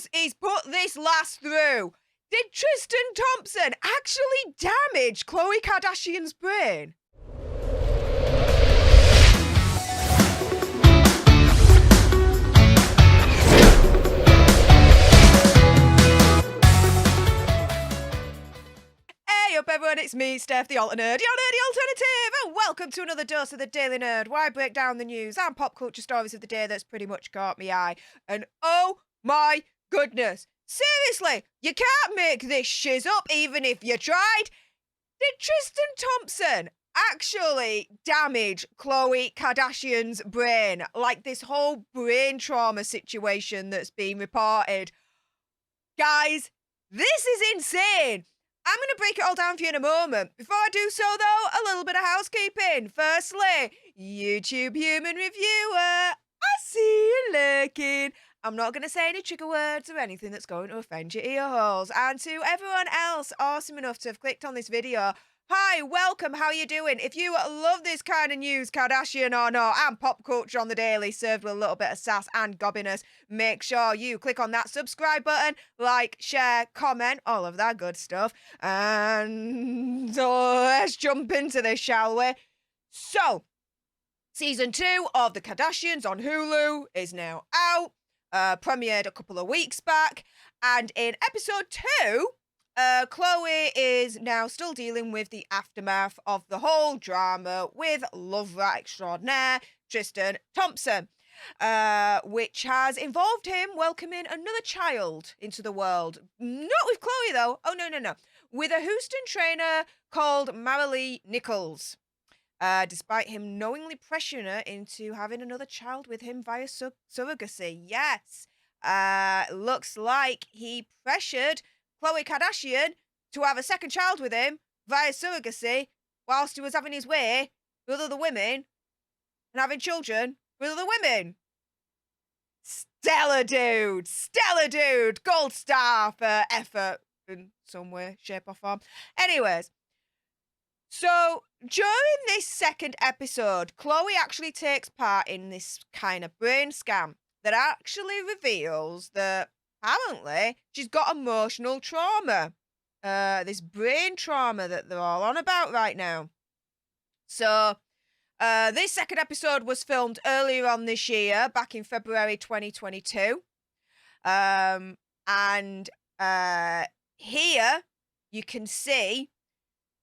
else he's put this lass through. Did Tristan Thompson actually damage Khloe Kardashian's brain? Hey up everyone, it's me, Stef the Alter Nerd, your nerdy alternative, and welcome to another dose of the Daily Nerd, where I break down the news and pop culture stories of the day that's pretty much caught me eye. And oh my goodness, seriously, you can't make this shiz up even if you tried. Did Tristan Thompson actually damage Khloe Kardashian's brain? Like this whole brain trauma situation that's been reported. Guys, this is insane. I'm going to break it all down for you in a moment. Before I do so, though, a little bit of housekeeping. Firstly, YouTube human reviewer, I see you lurking. I'm not going to say any trigger words or anything that's going to offend your ear holes. And to everyone else awesome enough to have clicked on this video, hi, welcome, how you doing? If you love this kind of news, Kardashian or not, and pop culture on the daily, served with a little bit of sass and gobbiness, make sure you click on that subscribe button, like, share, comment, all of that good stuff. And so let's jump into this, shall we? So, season 2 of The Kardashians on Hulu is now out, premiered a couple of weeks back, and in episode 2, Khloe is now still dealing with the aftermath of the whole drama with love rat extraordinaire Tristan Thompson, which has involved him welcoming another child into the world. Not with Khloe, though. Oh, no. With a Houston trainer called Maralee Nichols, despite him knowingly pressuring her into having another child with him via surrogacy. Yes, looks like he pressured Khloe Kardashian to have a second child with him via surrogacy whilst he was having his way with other women and having children with other women. Stellar dude, gold star for effort in some way, shape or form. Anyways, so during this second episode, Khloe actually takes part in this kind of brain scam that actually reveals that apparently she's got emotional trauma, this brain trauma that they're all on about right now. So this second episode was filmed earlier on this year, back in February 2022. And here you can see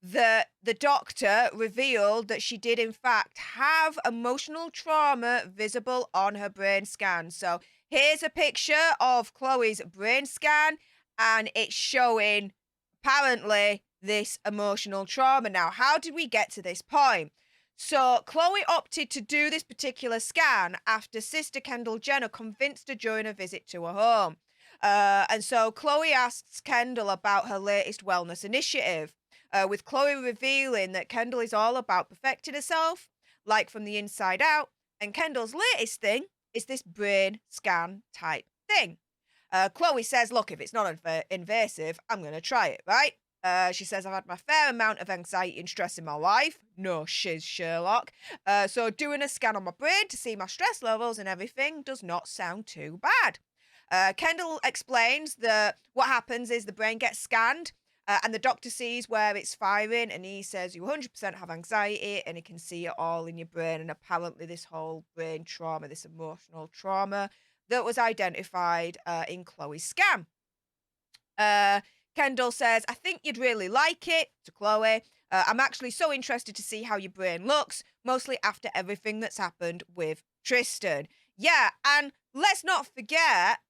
that the doctor revealed that she did in fact have emotional trauma visible on her brain scan. So here's a picture of Khloe's brain scan, and it's showing apparently this emotional trauma. Now, how did we get to this point? So Khloe opted to do this particular scan after sister Kendall Jenner convinced her during a visit to her home. And so Khloe asks Kendall about her latest wellness initiative, with Khloe revealing that Kendall is all about perfecting herself, like from the inside out, and Kendall's latest thing is this brain scan type thing. Khloe says, look, if it's not invasive, I'm going to try it, right? She says, I've had my fair amount of anxiety and stress in my life. No shiz, Sherlock. So doing a scan on my brain to see my stress levels and everything does not sound too bad. Kendall explains that what happens is the brain gets scanned, and the doctor sees where it's firing, and he says you 100% have anxiety, and he can see it all in your brain. And apparently this whole brain trauma, this emotional trauma that was identified in Khloe's scan. Kendall says, I think you'd really like it, to Khloe. I'm actually so interested to see how your brain looks, mostly after everything that's happened with Tristan. Yeah, and let's not forget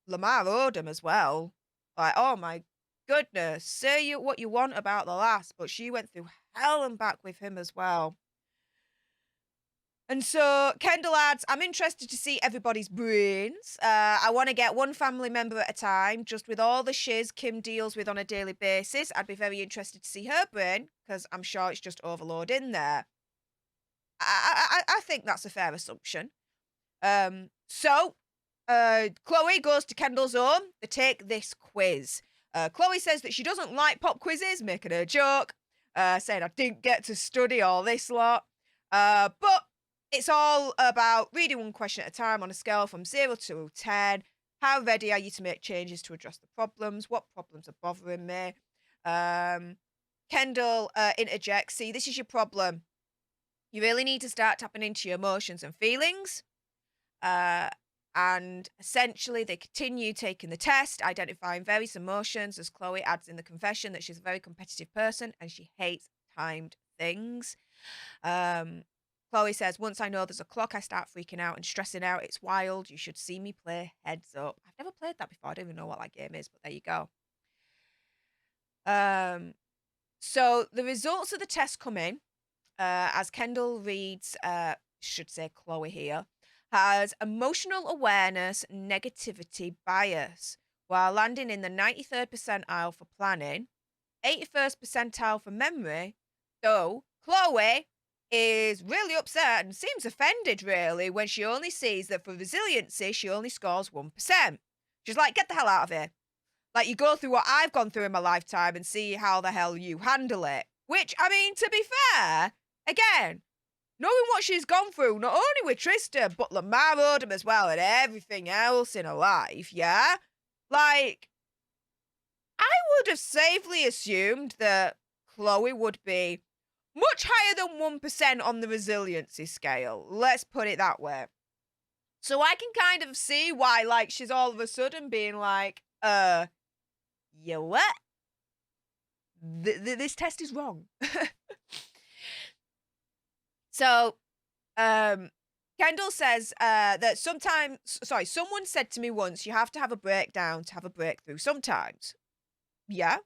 Lamar Odom as well. Like, oh my goodness, say what you want about the last, but she went through hell and back with him as well. And so Kendall adds, I'm interested to see everybody's brains. I want to get one family member at a time, just with all the shiz Kim deals with on a daily basis. I'd be very interested to see her brain, because I'm sure it's just overload in there. I think that's a fair assumption. So Khloe goes to Kendall's home to take this quiz. Khloe says that she doesn't like pop quizzes, making her joke, saying I didn't get to study all this lot. But it's all about reading one question at a time on a scale from 0 to 10. How ready are you to make changes to address the problems? What problems are bothering me? Kendall interjects, see, this is your problem. You really need to start tapping into your emotions and feelings. And essentially, they continue taking the test, identifying various emotions, as Khloe adds in the confession that she's a very competitive person and she hates timed things. Khloe says, once I know there's a clock, I start freaking out and stressing out. It's wild. You should see me play Heads Up. I've never played that before. I don't even know what that game is, but there you go. So the results of the test come in as Kendall reads, should say Khloe here, has emotional awareness negativity bias, while landing in the 93rd percentile for planning, 81st percentile for memory, though Khloe is really upset and seems offended, really, when she only sees that for resiliency, she only scores 1%. She's like, get the hell out of here. Like, you go through what I've gone through in my lifetime and see how the hell you handle it. Which, I mean, to be fair, again, knowing what she's gone through, not only with Tristan, but Lamar Odom as well, and everything else in her life, yeah? Like, I would have safely assumed that Khloe would be much higher than 1% on the resiliency scale. Let's put it that way. So I can kind of see why, like, she's all of a sudden being like, you what? This test is wrong. So, Kendall says that someone said to me once, you have to have a breakdown to have a breakthrough sometimes. Yeah,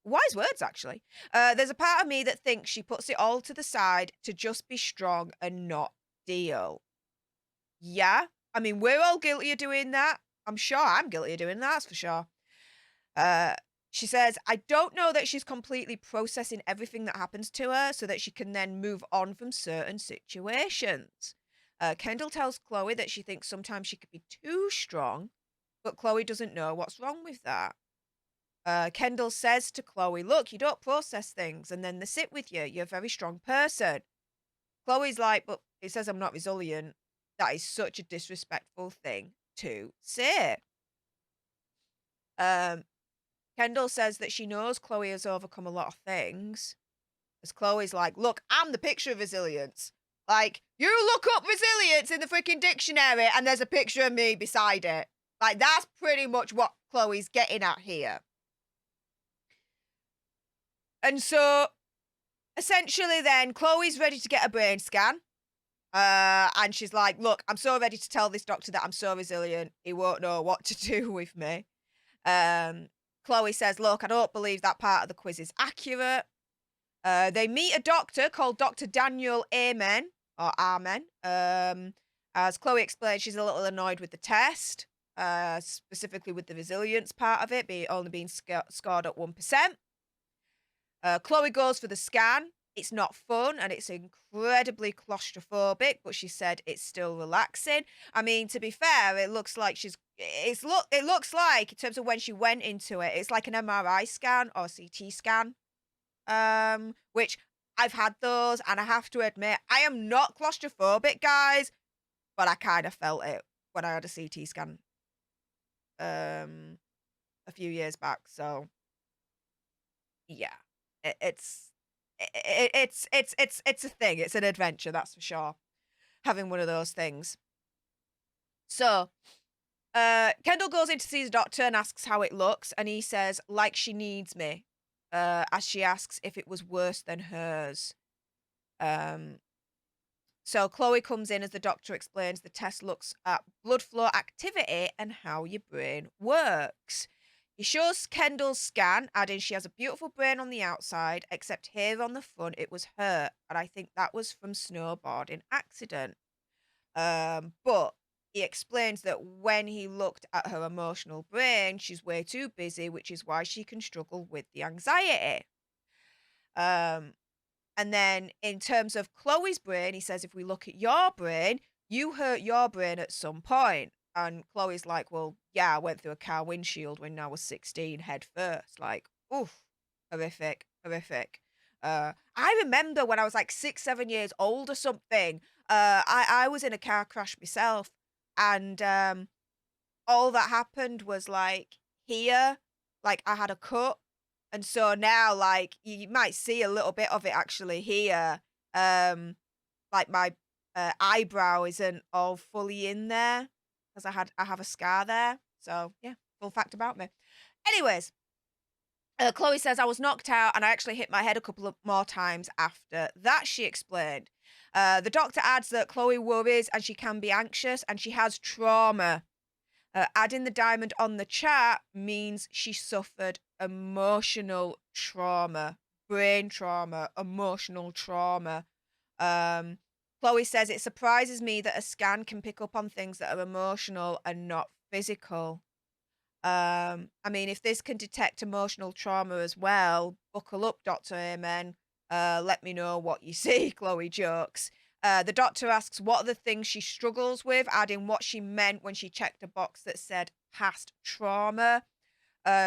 wise words, actually. There's a part of me that thinks she puts it all to the side to just be strong and not deal. Yeah, I mean, we're all guilty of doing that. I'm sure I'm guilty of doing that, that's for sure. She says, I don't know that she's completely processing everything that happens to her so that she can then move on from certain situations. Kendall tells Khloe that she thinks sometimes she could be too strong, but Khloe doesn't know what's wrong with that. Kendall says to Khloe, look, you don't process things, and then they sit with you. You're a very strong person. Khloe's like, but it says I'm not resilient. That is such a disrespectful thing to say. Kendall says that she knows Khloe has overcome a lot of things. As Khloe's like, look, I'm the picture of resilience. Like, you look up resilience in the freaking dictionary and there's a picture of me beside it. Like, that's pretty much what Khloe's getting at here. And so, essentially then, Khloe's ready to get a brain scan. And she's like, look, I'm so ready to tell this doctor that I'm so resilient. He won't know what to do with me. Khloe says, look, I don't believe that part of the quiz is accurate. They meet a doctor called Dr. Daniel Amen, or Amen. As Khloe explains, she's a little annoyed with the test, specifically with the resilience part of it, only being scored at 1%. Khloe goes for the scan. It's not fun and it's incredibly claustrophobic, but she said it's still relaxing. I mean, to be fair, it looks like it looks like, in terms of when she went into it, it's like an MRI scan or CT scan. Which I've had those, and I have to admit, I am not claustrophobic, guys, but I kind of felt it when I had a CT scan a few years back. So yeah, it's a thing. It's an adventure, that's for sure. Having one of those things. So, Kendall goes in to see the doctor and asks how it looks, and he says, like she needs me, as she asks if it was worse than hers. So Khloe comes in as the doctor explains the test looks at blood flow activity and how your brain works. He shows Kendall's scan, adding she has a beautiful brain on the outside, except here on the front it was hurt, and I think that was from snowboarding accident. But he explains that when he looked at her emotional brain, she's way too busy, which is why she can struggle with the anxiety. And then in terms of Khloe's brain, he says, if we look at your brain, you hurt your brain at some point. And Khloe's like, well, yeah, I went through a car windshield when I was 16 head first. Like, oof, horrific. I remember when I was like 6, 7 years old or something, I was in a car crash myself. And all that happened was, like, here, like, I had a cut, and so now, like, you might see a little bit of it actually here, like, my, eyebrow isn't all fully in there, 'cause I have a scar there, so, yeah, full fact about me. Anyways, Khloe says, "I was knocked out and I actually hit my head a couple of more times after that," she explained. The doctor adds that Khloe worries and she can be anxious and she has trauma. Adding the diamond on the chart means she suffered emotional trauma, brain trauma, emotional trauma. Um, Khloe says, "It surprises me that a scan can pick up on things that are emotional and not physical." I mean, if this can detect emotional trauma as well, buckle up, Dr. Amen. Let me know what you see, Khloe jokes. The doctor asks what are the things she struggles with, adding what she meant when she checked a box that said past trauma.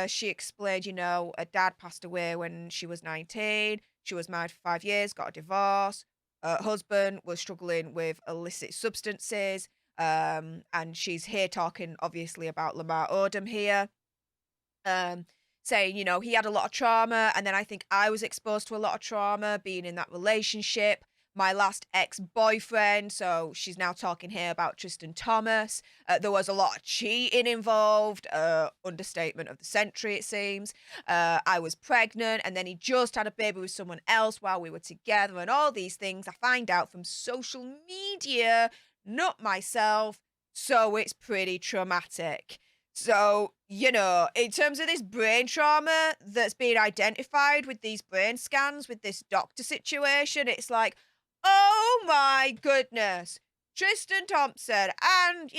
She explained, her dad passed away when she was 19. She was married for 5 years, got a divorce. Her husband was struggling with illicit substances. And she's here talking obviously about Lamar Odom here, saying, he had a lot of trauma. And then I think I was exposed to a lot of trauma being in that relationship. My last ex-boyfriend, so she's now talking here about Tristan Thomas. There was a lot of cheating involved, understatement of the century, it seems. I was pregnant, and then he just had a baby with someone else while we were together, and all these things I find out from social media, not myself, so it's pretty traumatic. So, in terms of this brain trauma that's being identified with these brain scans, with this doctor situation, it's like, oh my goodness, Tristan Thompson and,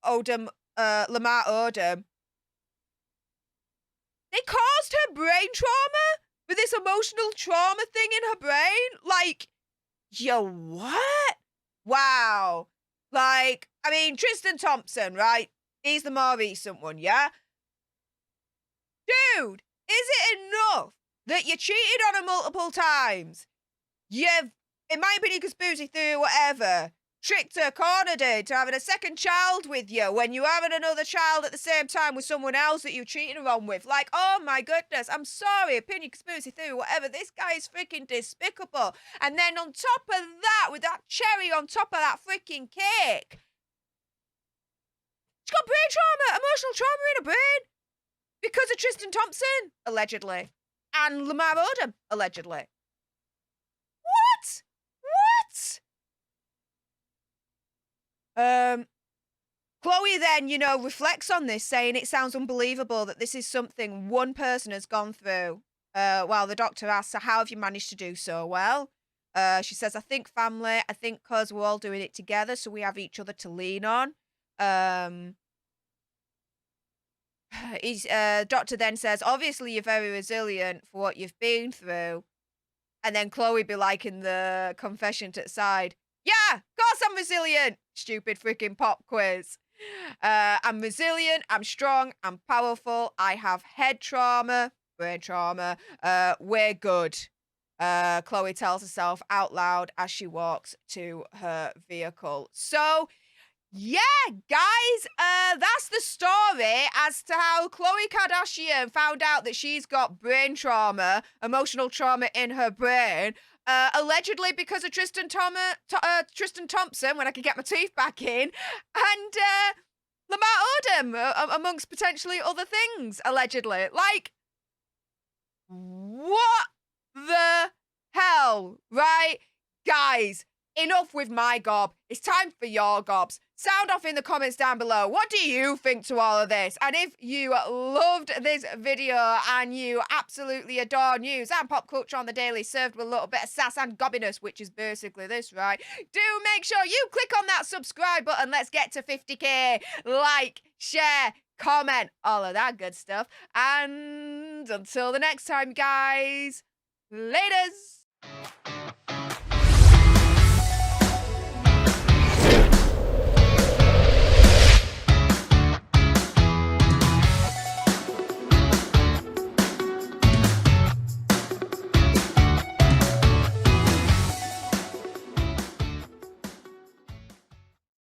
Odom, Lamar Odom, they caused her brain trauma with this emotional trauma thing in her brain? Like, what? Wow. Like, I mean, Tristan Thompson, right? He's the more recent one, yeah? Dude, is it enough that you cheated on her multiple times? In my opinion, conspiracy theory, whatever, tricked her, cornered her to having a second child with you when you're having another child at the same time with someone else that you're cheating her on with. Like, oh my goodness, I'm sorry, opinion, conspiracy theory, whatever. This guy is freaking despicable. And then on top of that, with that cherry on top of that freaking cake, she's got brain trauma, emotional trauma in her brain because of Tristan Thompson, allegedly, and Lamar Odom, allegedly. What? Khloe then, reflects on this, saying it sounds unbelievable that this is something one person has gone through. While the doctor asks her, how have you managed to do so well? She says, I think family, I think because we're all doing it together, so we have each other to lean on. Doctor then says, obviously you're very resilient for what you've been through. And then Khloe be like in the confession to the side, yeah, of course I'm resilient. Stupid freaking pop quiz. I'm resilient, I'm strong, I'm powerful, I have head trauma, brain trauma, we're good. Khloe tells herself out loud as she walks to her vehicle. So, yeah, guys, that's the story as to how Khloe Kardashian found out that she's got brain trauma, emotional trauma in her brain, allegedly because of Tristan Thompson, when I could get my teeth back in, and Lamar Odom, amongst potentially other things, allegedly. Like, what the hell, right? Guys, enough with my gob. It's time for your gobs. Sound off in the comments down below. What do you think to all of this? And if you loved this video and you absolutely adore news and pop culture on the daily, served with a little bit of sass and gobbiness, which is basically this, right? Do make sure you click on that subscribe button. Let's get to 50k. Like, share, comment, all of that good stuff. And until the next time, guys, laters.